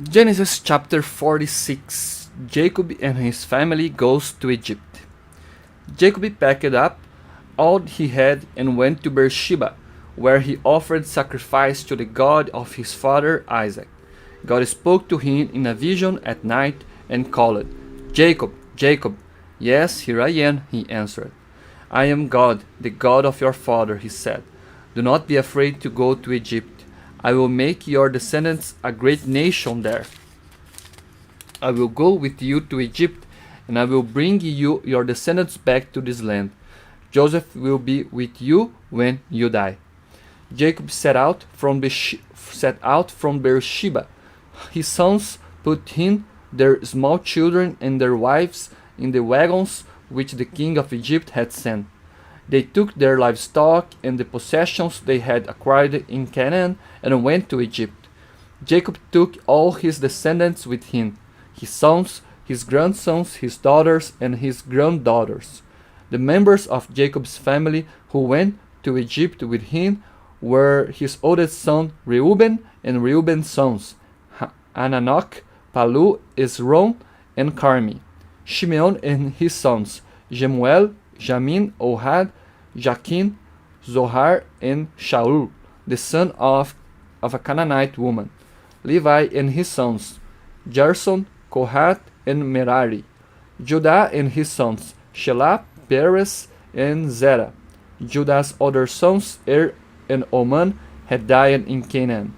Genesis chapter 46. Jacob and his family goes to Egypt. Jacob packed up all he had and went to Beersheba, where he offered sacrifice to the God of his father Isaac. God spoke to him in a vision at night and called, "Jacob, Jacob." "Yes, here I am," he answered. "I am God, the God of your father," he said. "Do not be afraid to go to Egypt. I will make your descendants a great nation there. I will go with you to Egypt, and I will bring your descendants back to this land. Joseph will be with you when you die." Jacob set out from Beersheba. His sons put in their small children and their wives in the wagons which the king of Egypt had sent. They took their livestock and the possessions they had acquired in Canaan and went to Egypt. Jacob took all his descendants with him, his sons, his grandsons, his daughters, and his granddaughters. The members of Jacob's family who went to Egypt with him were his oldest son Reuben and Reuben's sons, Ananoch, Palu, Esron, and Carmi. Shimeon and his sons, Jemuel, Jamin, Ohad, Jachin, Zohar, and Shaul, the son of a Canaanite woman. Levi and his sons, Gerson, Kohath, and Merari. Judah and his sons, Shelah, Perez, and Zerah. Judah's other sons, and Oman, had died in Canaan.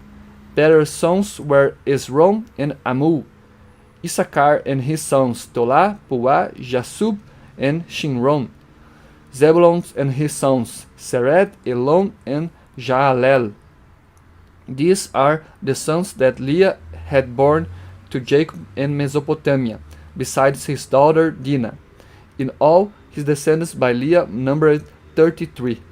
Perez's sons were Esron and Amul. Issachar and his sons, Tola, Puah, Jasub, and Shimron. Zebulon and his sons, Sered, Elon, and Jaalel. These are the sons that Leah had borne to Jacob in Mesopotamia, besides his daughter Dinah. In all, his descendants by Leah numbered 33.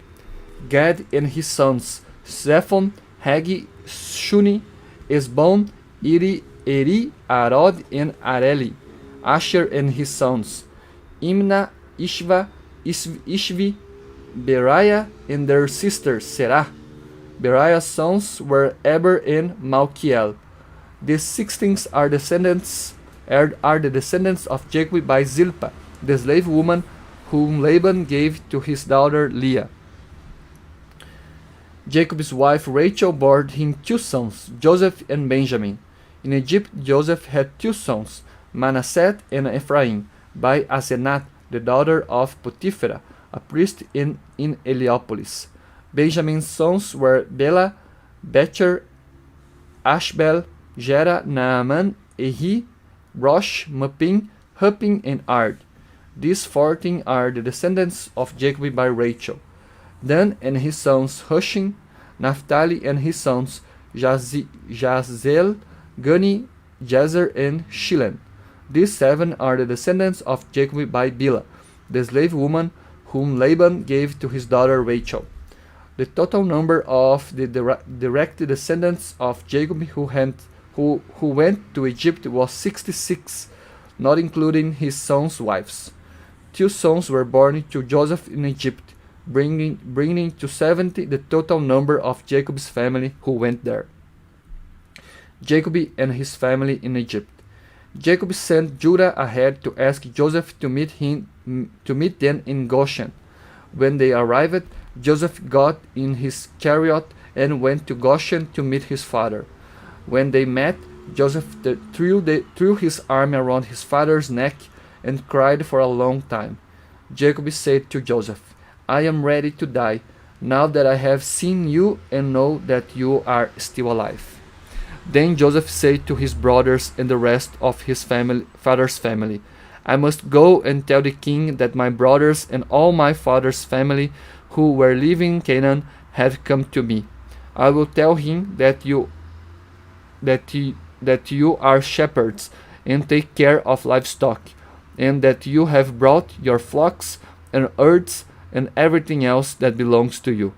Gad and his sons, Zephon, Hagi, Shuni, Esbon, Eri, Arod, and Areli. Asher and his sons, Imna, Ishvi, Beriah, and their sister Serah. Beriah's sons were Eber and Malkiel. These 16 are the descendants of Jacob by Zilpah, the slave woman whom Laban gave to his daughter Leah. Jacob's wife Rachel bore him 2 sons, Joseph and Benjamin. In Egypt, Joseph had 2 sons, Manasseh and Ephraim, by Asenath, the daughter of Potiphera, a priest in Heliopolis. Benjamin's sons were Bela, Becher, Ashbel, Gera, Naaman, Ehi, Rosh, Muppim, Huppim, and Ard. These 14 are the descendants of Jacob by Rachel. Dan and his sons Hushim, Naphtali and his sons Jazel, Guni, Jezer, and Shilem. These 7 are the descendants of Jacob by Bilhah, the slave woman whom Laban gave to his daughter Rachel. The total number of the direct descendants of Jacob who went to Egypt was 66, not including his sons' wives. 2 sons were born to Joseph in Egypt, bringing to 70 the total number of Jacob's family who went there. Jacob and his family in Egypt. Jacob sent Judah ahead to ask Joseph to meet them in Goshen. When they arrived, Joseph got in his chariot and went to Goshen to meet his father. When they met, Joseph threw his arm around his father's neck and cried for a long time. Jacob said to Joseph, "I am ready to die, now that I have seen you and know that you are still alive." Then Joseph said to his brothers and the rest of his father's family, "I must go and tell the king that my brothers and all my father's family who were living in Canaan have come to me. I will tell him that you are shepherds and take care of livestock, and that you have brought your flocks and herds and everything else that belongs to you.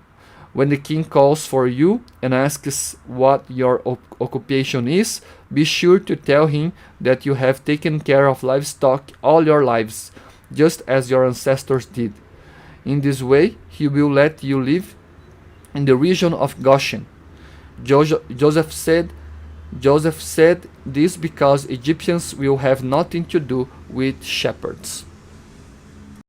When the king calls for you and asks what your occupation is, be sure to tell him that you have taken care of livestock all your lives, just as your ancestors did. In this way, he will let you live in the region of Goshen." Joseph said, Joseph said this because Egyptians will have nothing to do with shepherds.